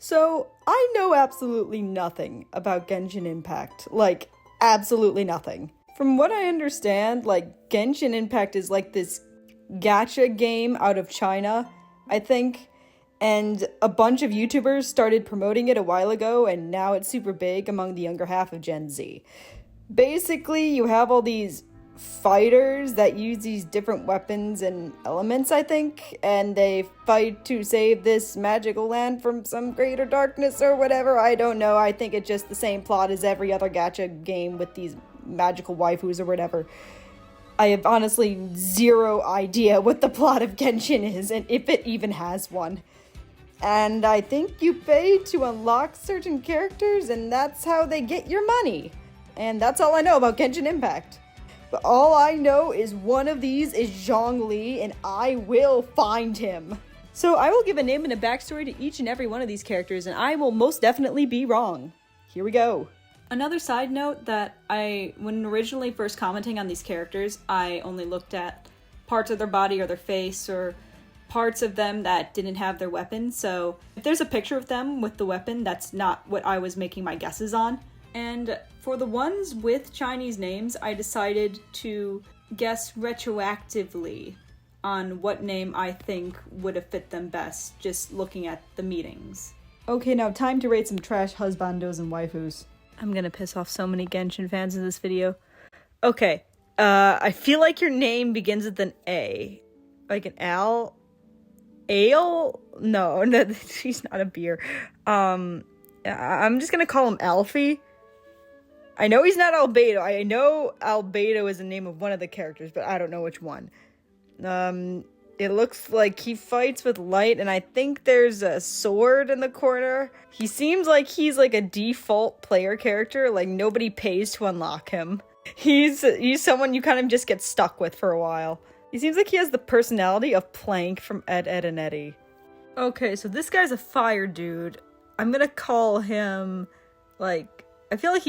So, I know absolutely nothing about Genshin Impact. Like, absolutely nothing. From what I understand, like, Genshin Impact is like this gacha game out of China, I think. And a bunch of YouTubers started promoting it a while ago, and now it's super big among the younger half of Gen Z. Basically, you have all these fighters that use these different weapons and elements, I think, and they fight to save this magical land from some greater darkness or whatever. I don't know. I think it's just the same plot as every other gacha game with these magical waifus or whatever. I have honestly zero idea what the plot of Genshin is, and if it even has one. And I think you pay to unlock certain characters, and that's how they get your money. And that's all I know about Genshin Impact. But all I know is one of these is Zhongli, and I will find him. So I will give a name and a backstory to each and every one of these characters, and I will most definitely be wrong. Here we go. Another side note that when originally first commenting on these characters, I only looked at parts of their body or their face or parts of them that didn't have their weapon. So if there's a picture of them with the weapon, that's not what I was making my guesses on. And for the ones with Chinese names, I decided to guess retroactively on what name I think would have fit them best, just looking at the meetings. Okay, now time to rate some trash husbandos and waifus. I'm gonna piss off so many Genshin fans in this video. Okay, I feel like your name begins with an A. Like an Ale? No, she's not a beer. I'm just gonna call him Alfie. I know he's not Albedo. I know Albedo is the name of one of the characters, but I don't know which one. It looks like he fights with light, and I think there's a sword in the corner. He seems like he's like a default player character, like nobody pays to unlock him. He's someone you kind of just get stuck with for a while. He seems like he has the personality of Plank from Ed, Edd n Eddy. Okay, so this guy's a fire dude. I'm gonna call him, like, I feel like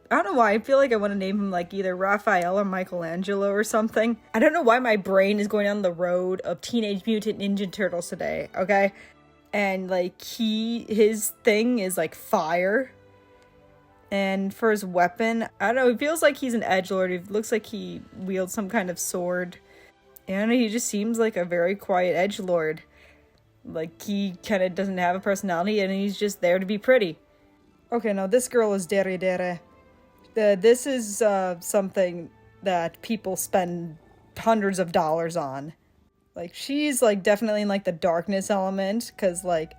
I don't know why, I feel like I want to name him like either Raphael or Michelangelo or something. I don't know why my brain is going down the road of Teenage Mutant Ninja Turtles today, okay? And like his thing is like fire. And for his weapon, I don't know, he feels like he's an edgelord. He looks like he wields some kind of sword. And he just seems like a very quiet edgelord. Like he kind of doesn't have a personality and he's just there to be pretty. Okay, now this girl is Deridere. This is something that people spend hundreds of dollars on. Like, she's, like, definitely in, like, the darkness element, because, like,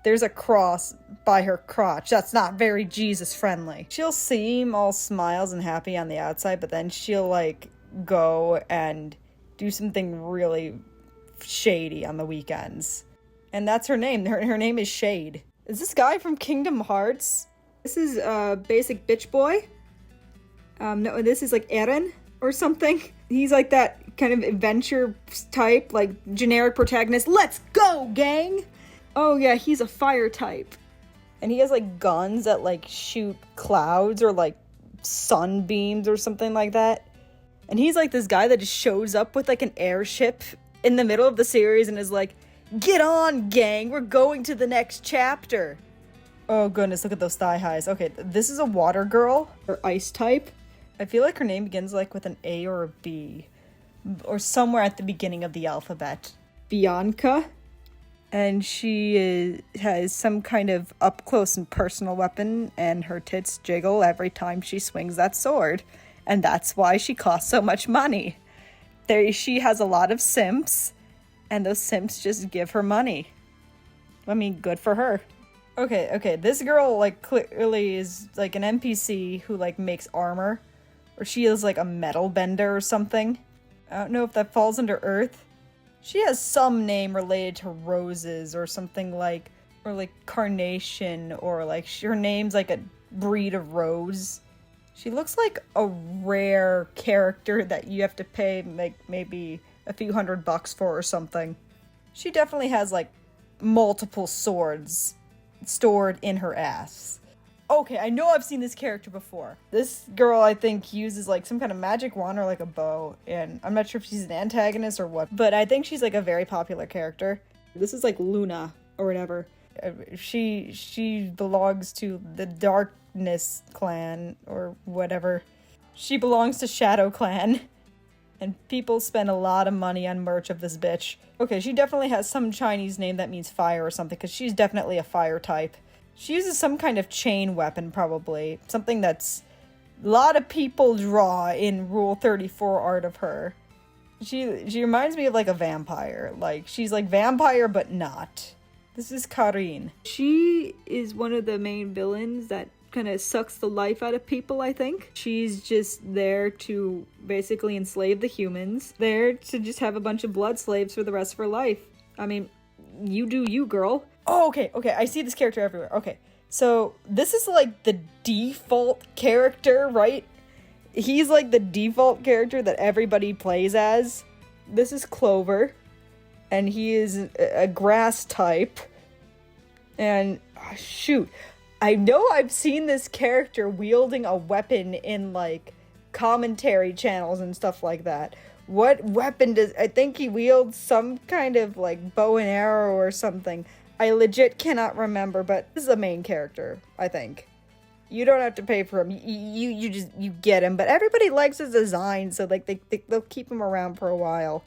there's a cross by her crotch. That's not very Jesus-friendly. She'll seem all smiles and happy on the outside, but then she'll, like, go and do something really shady on the weekends. And that's her name. Her name is Shade. Is this guy from Kingdom Hearts? This is, Basic Bitch Boy. No, this is like Eren or something. He's like that kind of adventure type, like generic protagonist. Let's go, gang! Oh yeah, he's a fire type. And he has like guns that like shoot clouds or like sunbeams or something like that. And he's like this guy that just shows up with like an airship in the middle of the series and is like, get on, gang, we're going to the next chapter. Oh goodness, look at those thigh highs. Okay, this is a water girl, or ice type. I feel like her name begins like with an A or a B, or somewhere at the beginning of the alphabet. Bianca. And she has some kind of up-close and personal weapon, and her tits jiggle every time she swings that sword. And that's why she costs so much money. She has a lot of simps, and those simps just give her money. I mean, good for her. Okay, this girl, like, clearly is, like, an NPC who, like, makes armor. Or she is, like, a metal bender or something. I don't know if that falls under Earth. She has some name related to roses or something like, or, like, carnation, or, like, her name's, like, a breed of rose. She looks like a rare character that you have to pay, like, maybe a few $100 for or something. She definitely has, like, multiple swords stored in her ass. Okay, I know I've seen this character before. This girl, I think, uses, like, some kind of magic wand or, like, a bow, and I'm not sure if she's an antagonist or what, but I think she's, like, a very popular character. This is, like, Luna, or whatever. She belongs to the Darkness clan or whatever. She belongs to Shadow Clan. And people spend a lot of money on merch of this bitch. Okay, she definitely has some Chinese name that means fire or something, because she's definitely a fire type. She uses some kind of chain weapon, probably. Something that's a lot of people draw in Rule 34 art of her. She reminds me of like a vampire. Like, she's like vampire, but not. This is Karin. She is one of the main villains that kind of sucks the life out of people, I think. She's just there to basically enslave the humans. There to just have a bunch of blood slaves for the rest of her life. I mean, you do you, girl. Oh, okay, I see this character everywhere. Okay, so this is like the default character, right? He's like the default character that everybody plays as. This is Clover, and he is a grass type. And, oh, shoot. I know I've seen this character wielding a weapon in, like, commentary channels and stuff like that. What weapon does... I think he wields some kind of, like, bow and arrow or something. I legit cannot remember, but this is a main character, I think. You don't have to pay for him. You get him. But everybody likes his design, so, like, they'll keep him around for a while.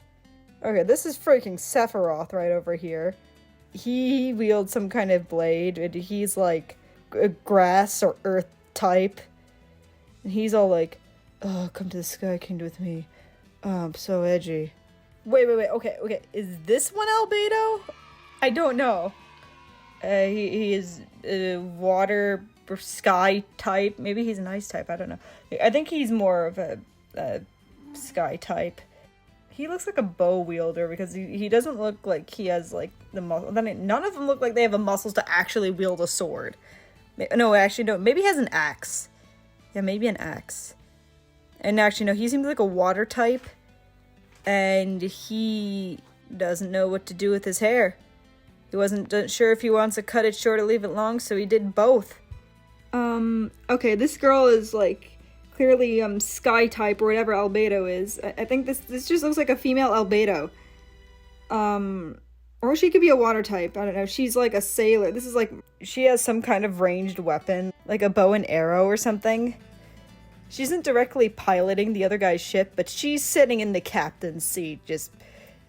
Okay, this is freaking Sephiroth right over here. He wields some kind of blade, and he's, like... a grass or earth type, and he's all like, oh, come to the Sky King with me. I'm so edgy. Wait, okay, is this one albedo? I don't know. He is water or sky type. Maybe he's an ice type, I don't know. I think he's more of a sky type. He looks like a bow wielder because he doesn't look like he has like the muscle. None of them look like they have the muscles to actually wield a sword. No, actually, no. Maybe he has an axe. Yeah, maybe an axe. And actually, no, he seems like a water type. And he doesn't know what to do with his hair. He wasn't sure if he wants to cut it short or leave it long, so he did both. Okay, this girl is, like, clearly, sky type or whatever albedo is. I think this just looks like a female albedo. Or she could be a water type. I don't know. She's like a sailor. This is like... she has some kind of ranged weapon. Like a bow and arrow or something. She isn't directly piloting the other guy's ship, but she's sitting in the captain's seat. Just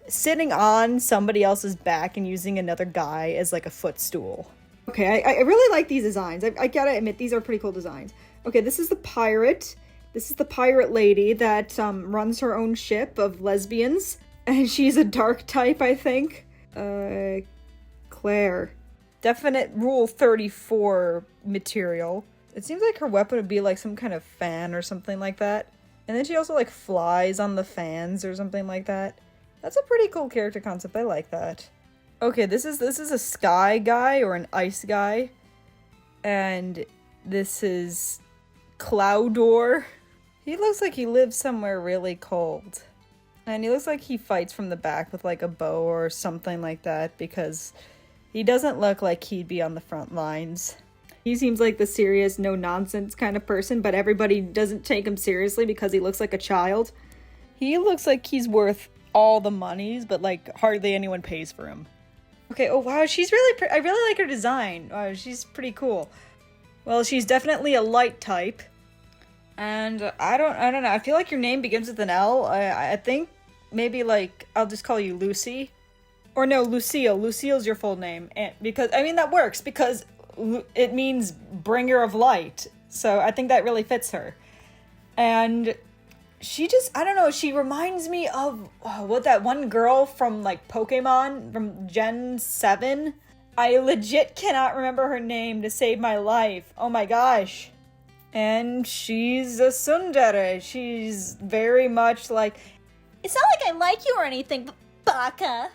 sitting on somebody else's back and using another guy as like a footstool. Okay, I really like these designs. I gotta admit, these are pretty cool designs. Okay, this is the pirate. This is the pirate lady that runs her own ship of lesbians. And she's a dark type, I think. Claire. Definite Rule 34 material. It seems like her weapon would be like some kind of fan or something like that. And then she also like flies on the fans or something like that. That's a pretty cool character concept. I like that. Okay, this is a sky guy or an ice guy. And this is Cloudor. He looks like he lives somewhere really cold. And he looks like he fights from the back with like a bow or something like that, because he doesn't look like he'd be on the front lines. He seems like the serious, no-nonsense kind of person, but everybody doesn't take him seriously because he looks like a child. He looks like he's worth all the monies, but like hardly anyone pays for him. Okay, oh wow, she's really I really like her design. She's pretty cool. Well, she's definitely a light type. And I don't know, I feel like your name begins with an L. I think maybe like, I'll just call you Lucy. Or no, Lucille. Lucille's your full name. And because, I mean, that works because it means bringer of light. So I think that really fits her. And she just, I don't know, she reminds me of, what, that one girl from like Pokemon from Gen 7? I legit cannot remember her name to save my life. Oh my gosh. And she's a tsundere. She's very much like, it's not like I like you or anything, baka.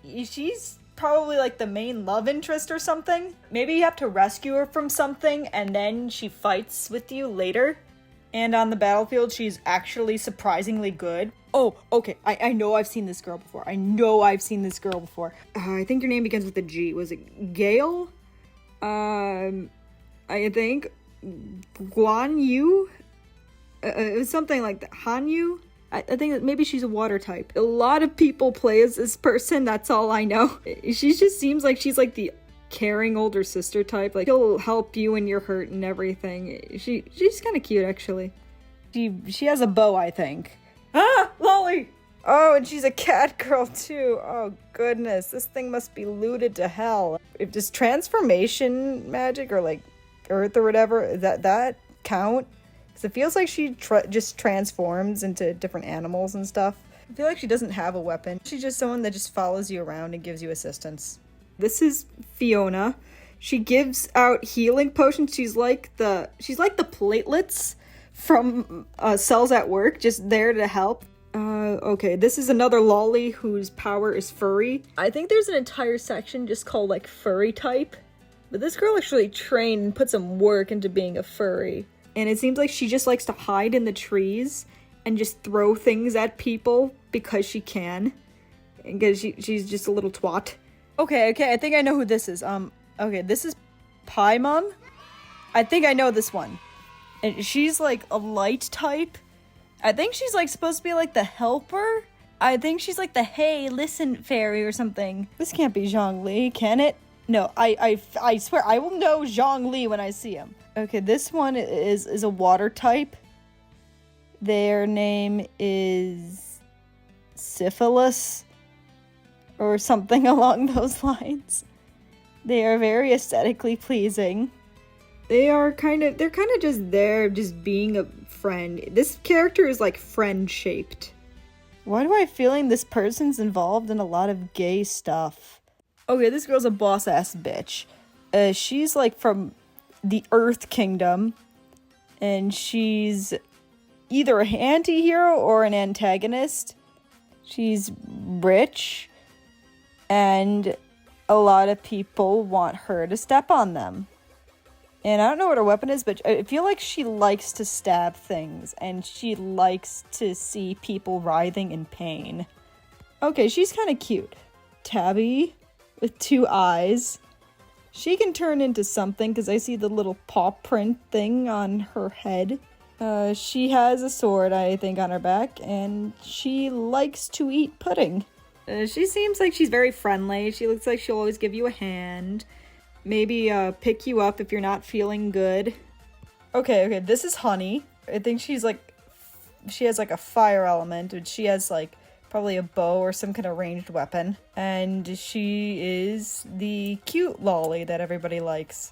She's probably like the main love interest or something. Maybe you have to rescue her from something and then she fights with you later. And on the battlefield, she's actually surprisingly good. Oh, okay. I know I've seen this girl before. I think your name begins with a G. Was it Gale? I think Guan Yu? It was something like that. Han Yu? I think that maybe she's a water type. A lot of people play as this person, that's all I know. She just seems like she's like the caring older sister type. Like, she'll help you when you're hurt and everything. She's kind of cute, actually. She has a bow, I think. Ah, Loli! Oh, and she's a cat girl too. Oh goodness, this thing must be looted to hell. If does transformation magic or like earth or whatever, that count? Because it feels like she just transforms into different animals and stuff. I feel like she doesn't have a weapon. She's just someone that just follows you around and gives you assistance. This is Fiona. She gives out healing potions. She's like the platelets from cells at work, just there to help. Okay, this is another Loli whose power is furry. I think there's an entire section just called, like, furry type. But this girl actually trained and put some work into being a furry. And it seems like she just likes to hide in the trees and just throw things at people because she can. Because she's just a little twat. Okay, I think I know who this is. Okay, this is Paimon. I think I know this one. And she's, like, a light type. I think she's, like, supposed to be, like, the helper? I think she's, like, the hey, listen fairy or something. This can't be Zhongli, can it? No, I swear, I will know Zhongli when I see him. Okay, this one is a water type. Their name is Syphilis. Or something along those lines. They are very aesthetically pleasing. They're kind of just there, just being a friend. This character is like friend-shaped. Why do I feeling this person's involved in a lot of gay stuff? Okay, this girl's a boss-ass bitch. She's like from the Earth Kingdom. And she's either an anti-hero or an antagonist. She's rich. And a lot of people want her to step on them. And I don't know what her weapon is, but I feel like she likes to stab things, and she likes to see people writhing in pain. Okay, she's kind of cute. Tabby, with 2 eyes. She can turn into something, because I see the little paw print thing on her head. She has a sword, I think, on her back, and she likes to eat pudding. She seems like she's very friendly. She looks like she'll always give you a hand. Maybe pick you up if you're not feeling good. Okay, this is Honey. I think she has like a fire element, and she has like probably a bow or some kind of ranged weapon. And she is the cute Loli that everybody likes.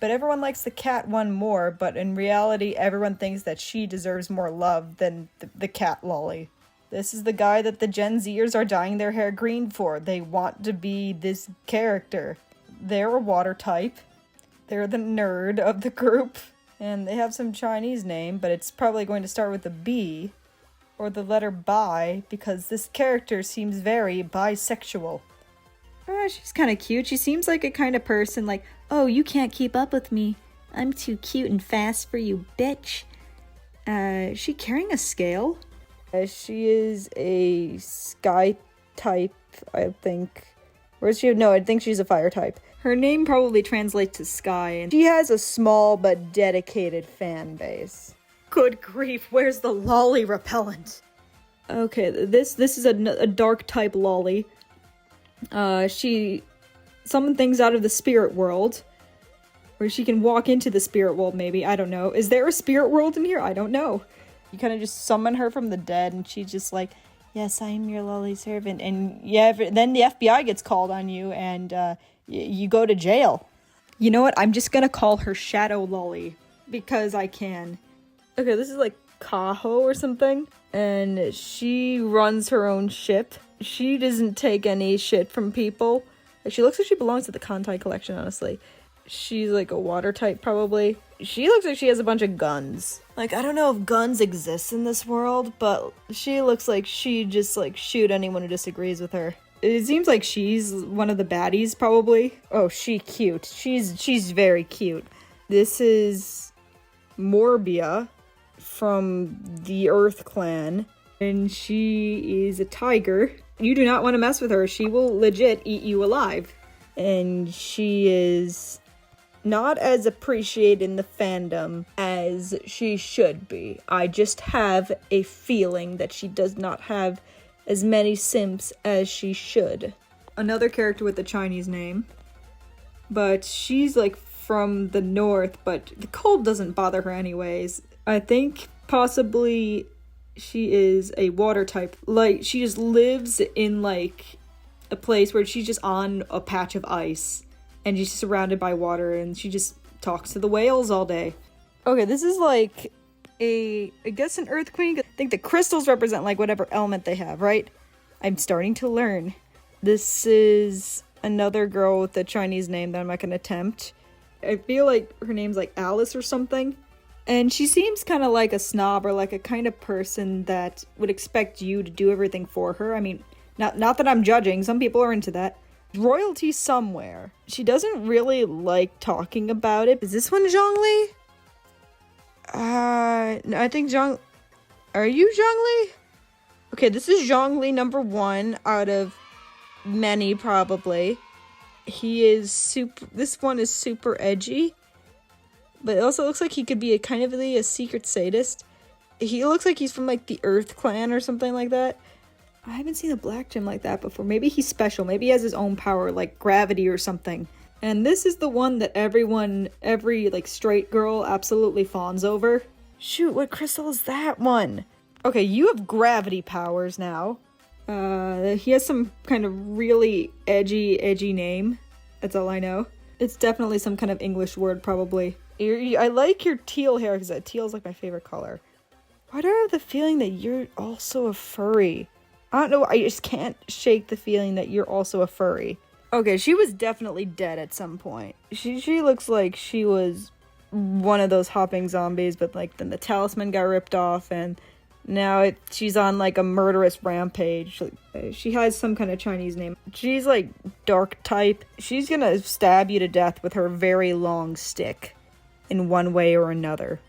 But everyone likes the cat one more, but in reality, everyone thinks that she deserves more love than the cat Loli. This is the guy that the Gen Zers are dyeing their hair green for. They want to be this character. They're a water type. They're the nerd of the group. And they have some Chinese name, but it's probably going to start with a B. Or the letter bi, because this character seems very bisexual. She's kind of cute. She seems like a kind of person like, oh, you can't keep up with me. I'm too cute and fast for you, bitch. Is she carrying a scale? She is a sky type, I think. Or is she? No, I think she's a fire type. Her name probably translates to sky, and she has a small but dedicated fan base. Good grief, where's the Loli repellent? Okay, this is a dark type Loli. She summons things out of the spirit world. Or she can walk into the spirit world, maybe. I don't know. Is there a spirit world in here? I don't know. You kind of just summon her from the dead, and she's just like, yes, I am your Loli servant. And yeah, then the FBI gets called on you, and you go to jail. You know what? I'm just gonna call her Shadow Loli, because I can. Okay, this is like Kaho or something, and she runs her own ship. She doesn't take any shit from people. She looks like she belongs to the Kantai collection, honestly. She's like a water type, probably. She looks like she has a bunch of guns. Like, I don't know if guns exist in this world, but she looks like she'd just, like, shoot anyone who disagrees with her. It seems like she's one of the baddies, probably. Oh, she cute. She's very cute. This is Morbia from the Earth Clan, and she is a tiger. You do not want to mess with her. She will legit eat you alive. And she is not as appreciated in the fandom as she should be. I just have a feeling that she does not have as many simps as she should. Another character with a Chinese name. but she's like from the north, but the cold doesn't bother her anyways. I think possibly she is a water type. Like, she just lives in like a place where she's just on a patch of ice and she's surrounded by water and she just talks to the whales all day. Okay, this is like I guess an earth queen. I think the crystals represent like whatever element they have, right? I'm starting to learn. This is another girl with a Chinese name that I'm not gonna attempt. I feel like her name's like Alice or something. And she seems kind of like a snob or like a kind of person that would expect you to do everything for her. I mean, not that I'm judging. Some people are into that. Royalty somewhere. She doesn't really like talking about it. Is this one Zhongli? No, I think Are you Zhongli? Okay, this is Zhongli number 1 out of many, probably. He is this one is super edgy. But it also looks like he could be kind of a secret sadist. He looks like he's from like the Earth Clan or something like that. I haven't seen a black gem like that before. Maybe he's special. Maybe he has his own power, like gravity or something. And this is the one that every like straight girl absolutely fawns over. Shoot, what crystal is that one? Okay, you have gravity powers now. He has some kind of really edgy name. That's all I know. It's definitely some kind of English word, probably. I like your teal hair, because that teal is like my favorite color. Why do I have the feeling that you're also a furry? I don't know, I just can't shake the feeling that you're also a furry. Okay, she was definitely dead at some point. She looks like she was one of those hopping zombies, but like then the talisman got ripped off, and now she's on like a murderous rampage. She has some kind of Chinese name. She's like dark type. She's gonna stab you to death with her very long stick in one way or another.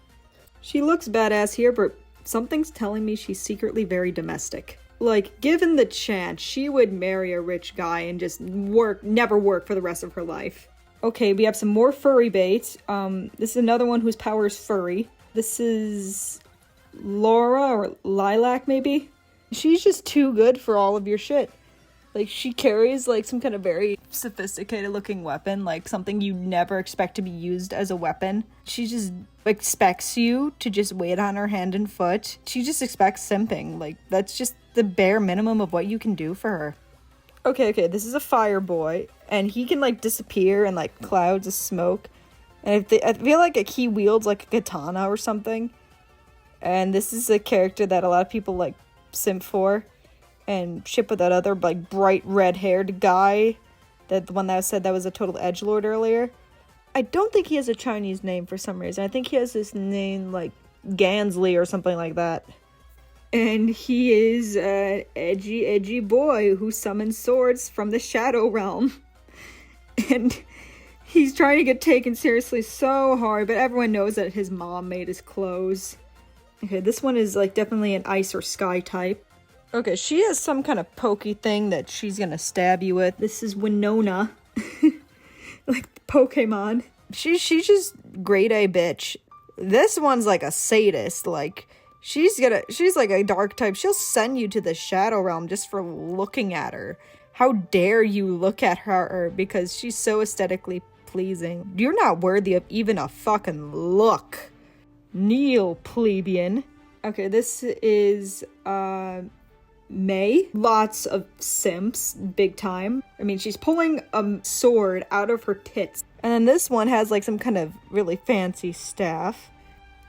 She looks badass here, but something's telling me she's secretly very domestic. Like, given the chance, she would marry a rich guy and just never work for the rest of her life. Okay, we have some more furry bait. This is another one whose power is furry. This is Laura or Lilac, maybe? She's just too good for all of your shit. Like, she carries, like, some kind of very sophisticated looking weapon, like something you never expect to be used as a weapon. She just expects you to just wait on her hand and foot. She just expects simping. Like, that's just the bare minimum of what you can do for her. Okay, this is a fire boy, and he can, like, disappear in, like, clouds of smoke. And I feel like he wields, like, a katana or something. And this is a character that a lot of people, like, simp for. And ship with that other, like, bright red-haired guy. The one that said that was a total edgelord earlier. I don't think he has a Chinese name for some reason. I think he has this name, like, Gansly or something like that. And he is an edgy boy who summons swords from the Shadow Realm. And he's trying to get taken seriously so hard, but everyone knows that his mom made his clothes. Okay, this one is, like, definitely an ice or sky type. Okay, she has some kind of pokey thing that she's gonna stab you with. This is Winona. Like Pokemon. She's just grade A bitch. This one's like a sadist. Like, she's like a dark type. She'll send you to the Shadow Realm just for looking at her. How dare you look at her because she's so aesthetically pleasing. You're not worthy of even a fucking look. Kneel, plebeian. Okay, this is, May. Lots of simps, big time. I mean, she's pulling a sword out of her tits. And then this one has like some kind of really fancy staff.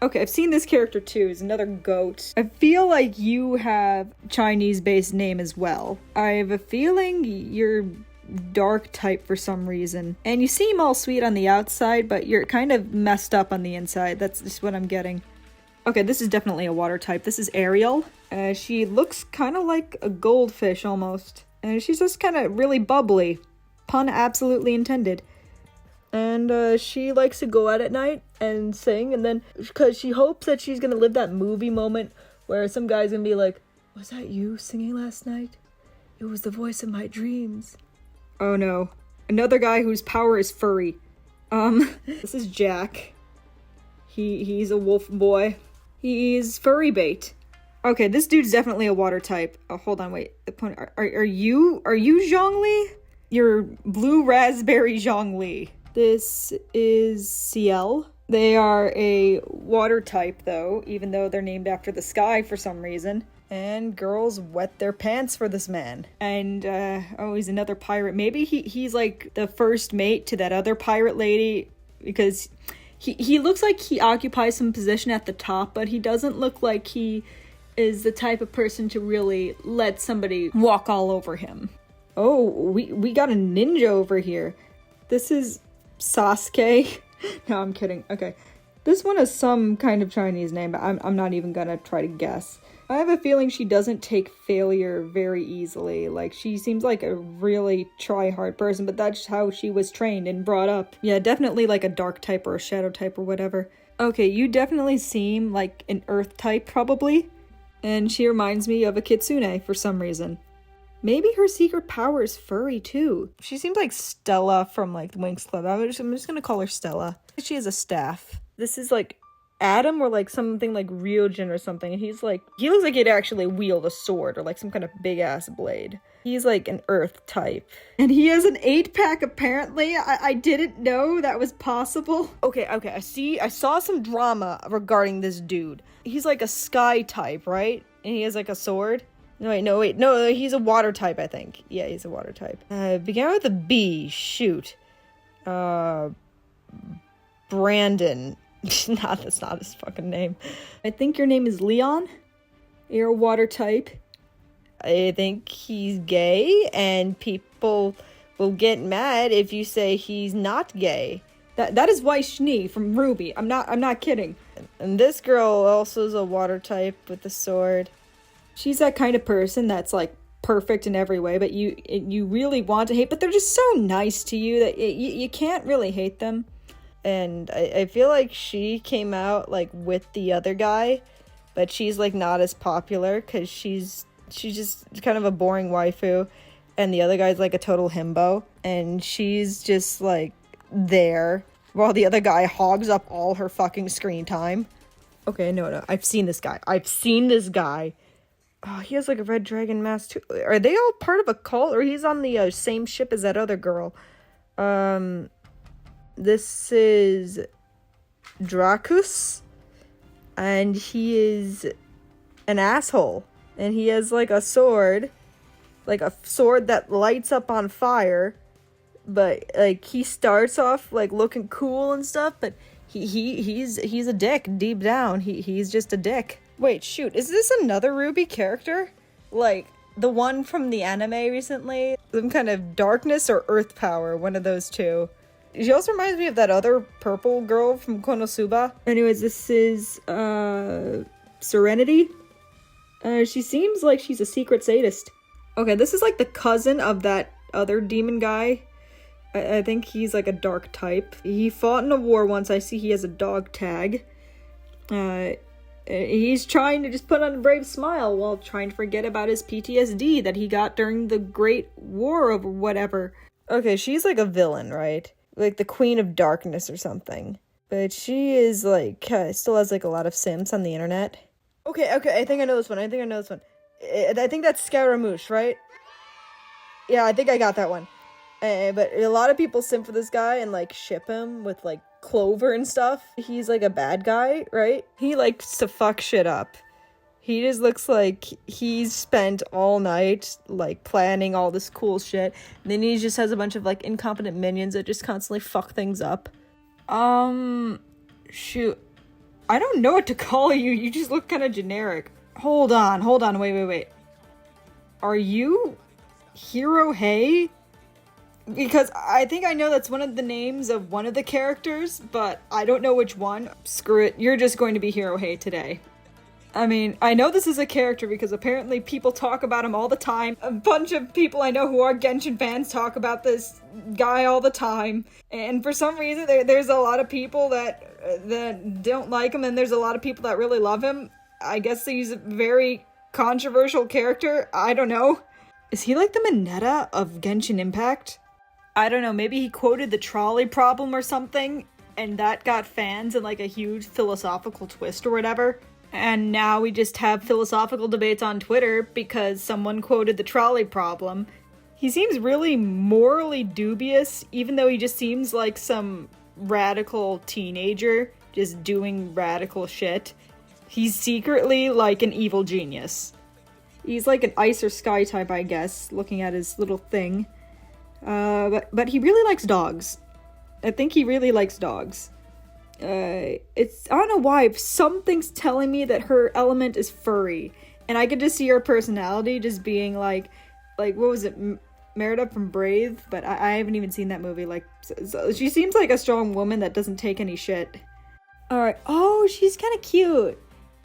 Okay, I've seen this character too. It's another goat. I feel like you have Chinese-based name as well. I have a feeling you're dark type for some reason. And you seem all sweet on the outside, but you're kind of messed up on the inside. That's just what I'm getting. Okay, this is definitely a water type. This is Ariel. She looks kind of like a goldfish almost. And she's just kind of really bubbly. Pun absolutely intended. And she likes to go out at night and sing. And then, because she hopes that she's going to live that movie moment where some guy's going to be like, "Was that you singing last night? It was the voice of my dreams." Oh no. Another guy whose power is furry. This is Jack. He's a wolf boy. He's furry bait. Okay, this dude's definitely a water type. Oh, hold on, wait. Are you Zhongli? You're blue raspberry Zhongli. This is CL. They are a water type, though, even though they're named after the sky for some reason. And girls wet their pants for this man. And, he's another pirate. Maybe he's like the first mate to that other pirate lady, because he looks like he occupies some position at the top, but he doesn't look like he is the type of person to really let somebody walk all over him. Oh, we got a ninja over here. This is Sasuke. No, I'm kidding. Okay. This one has some kind of Chinese name, but I'm not even gonna try to guess. I have a feeling she doesn't take failure very easily. Like, she seems like a really try-hard person, but that's how she was trained and brought up. Yeah, definitely like a dark type or a shadow type or whatever. Okay, you definitely seem like an earth type, probably. And she reminds me of a kitsune for some reason. Maybe her secret power is furry, too. She seems like Stella from, like, the Winx Club. I'm just gonna call her Stella. She has a staff. This is, like, Adam or, like, something like Ryujin or something. And he's, like, he looks like he'd actually wield a sword or, like, some kind of big-ass blade. He's, like, an earth type. And he has an 8-pack, apparently. I didn't know that was possible. Okay, I saw some drama regarding this dude. He's, like, a sky type, right? And he has, like, a sword. No, he's a water type, I think. Yeah, he's a water type. Began with a B. Shoot. Brandon. That's not his fucking name. I think your name is Leon. You're a water type. I think he's gay, and people will get mad if you say he's not gay. That is Wai Shni from Ruby. I'm not kidding. And this girl also is a water type with a sword. She's that kind of person that's, like, perfect in every way, but you really want to hate, but they're just so nice to you that you can't really hate them. And I feel like she came out, like, with the other guy, but she's, like, not as popular, because she's just kind of a boring waifu, and the other guy's, like, a total himbo, and she's just, like, there, while the other guy hogs up all her fucking screen time. Okay, no, I've seen this guy. Oh, he has, like, a red dragon mask, too. Are they all part of a cult, or he's on the same ship as that other girl? This is Dracus, and he is an asshole, and he has, like, a sword that lights up on fire, but, like, he starts off, like, looking cool and stuff, but he's a dick deep down. He's just a dick. Wait, shoot, is this another Ruby character? Like, the one from the anime recently? Some kind of darkness or earth power, one of those two. She also reminds me of that other purple girl from Konosuba. Anyways, this is, Serenity. She seems like she's a secret sadist. Okay, this is like the cousin of that other demon guy. I think he's like a dark type. He fought in a war once. I see he has a dog tag. He's trying to just put on a brave smile while trying to forget about his PTSD that he got during the Great War of whatever. Okay, she's like a villain, right? Like the Queen of Darkness or something. But she is like, still has like a lot of simps on the internet. Okay, I think I know this one. I think that's Scaramouche, right? Yeah, I think I got that one. But a lot of people simp for this guy and like ship him with like Clover and stuff. He's like a bad guy, right? He likes to fuck shit up. He just looks like he's spent all night like planning all this cool shit. And then he just has a bunch of like incompetent minions that just constantly fuck things up. Shoot. I don't know what to call you. You just look kind of generic. Hold on. Wait. Are you Hero Hey? Because I think I know that's one of the names of one of the characters, but I don't know which one. Screw it, you're just going to be Hero Hey today. I mean, I know this is a character because apparently people talk about him all the time. A bunch of people I know who are Genshin fans talk about this guy all the time. And for some reason, there's a lot of people that don't like him, and there's a lot of people that really love him. I guess he's a very controversial character. I don't know. Is he like the Mineta of Genshin Impact? I don't know, maybe he quoted the trolley problem or something, and that got fans in like a huge philosophical twist or whatever. And now we just have philosophical debates on Twitter because someone quoted the trolley problem. He seems really morally dubious, even though he just seems like some radical teenager just doing radical shit. He's secretly like an evil genius. He's like an ice or sky type, I guess, looking at his little thing. But he really likes dogs. I think he really likes dogs. I don't know why, something's telling me that her element is furry. And I could just see her personality just being like what was it, Merida from Brave? But I haven't even seen that movie. Like, so she seems like a strong woman that doesn't take any shit. Alright, oh, she's kind of cute.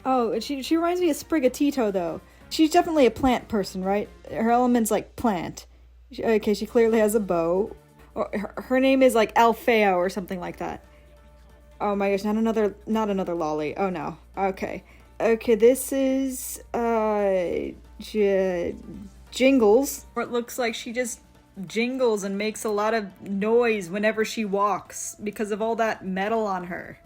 Oh, she reminds me of Sprigatito, though. She's definitely a plant person, right? Her element's like plant. Okay, she clearly has a bow. Or her name is like Alfeo or something like that. Oh my gosh, not another Loli. Oh no. Okay. Okay, this is Jingles. Or it looks like she just jingles and makes a lot of noise whenever she walks because of all that metal on her.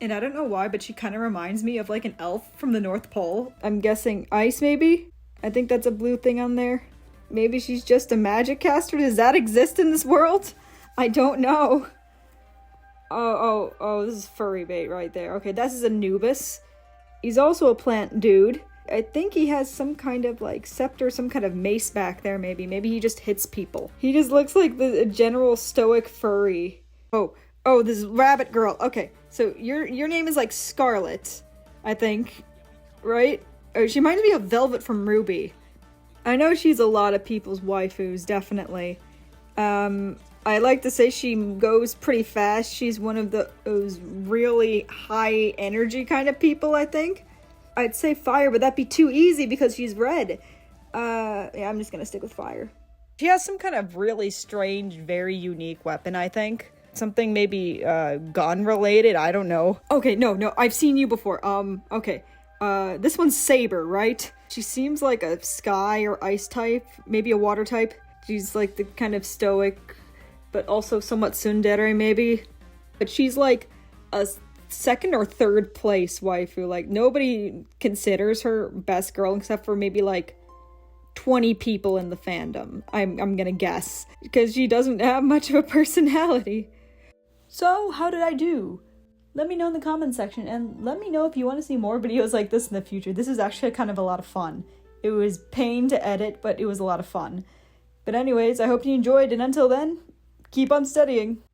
And I don't know why, but she kind of reminds me of like an elf from the North Pole. I'm guessing ice, maybe? I think that's a blue thing on there. Maybe she's just a magic caster? Does that exist in this world? I don't know. Oh, this is furry bait right there. Okay, this is Anubis. He's also a plant dude. I think he has some kind of like scepter, some kind of mace back there maybe. Maybe he just hits people. He just looks like the general stoic furry. Oh, this rabbit girl. Okay, so your name is like Scarlet, I think, right? Oh, she reminds me of Velvet from Ruby. I know she's a lot of people's waifus, definitely. I like to say she goes pretty fast. She's one of those really high energy kind of people, I think. I'd say fire, but that'd be too easy because she's red. Yeah, I'm just gonna stick with fire. She has some kind of really strange, very unique weapon, I think. Something maybe gun related, I don't know. Okay, no, I've seen you before. Okay. This one's Saber, right? She seems like a sky or ice type, maybe a water type. She's like the kind of stoic, but also somewhat tsundere maybe. But she's like a second or third place waifu. Like, nobody considers her best girl except for maybe like 20 people in the fandom, I'm gonna guess. Because she doesn't have much of a personality. So, how did I do? Let me know in the comments section, and let me know if you want to see more videos like this in the future. This is actually kind of a lot of fun. It was pain to edit, but it was a lot of fun. But anyways, I hope you enjoyed, and until then, keep on studying.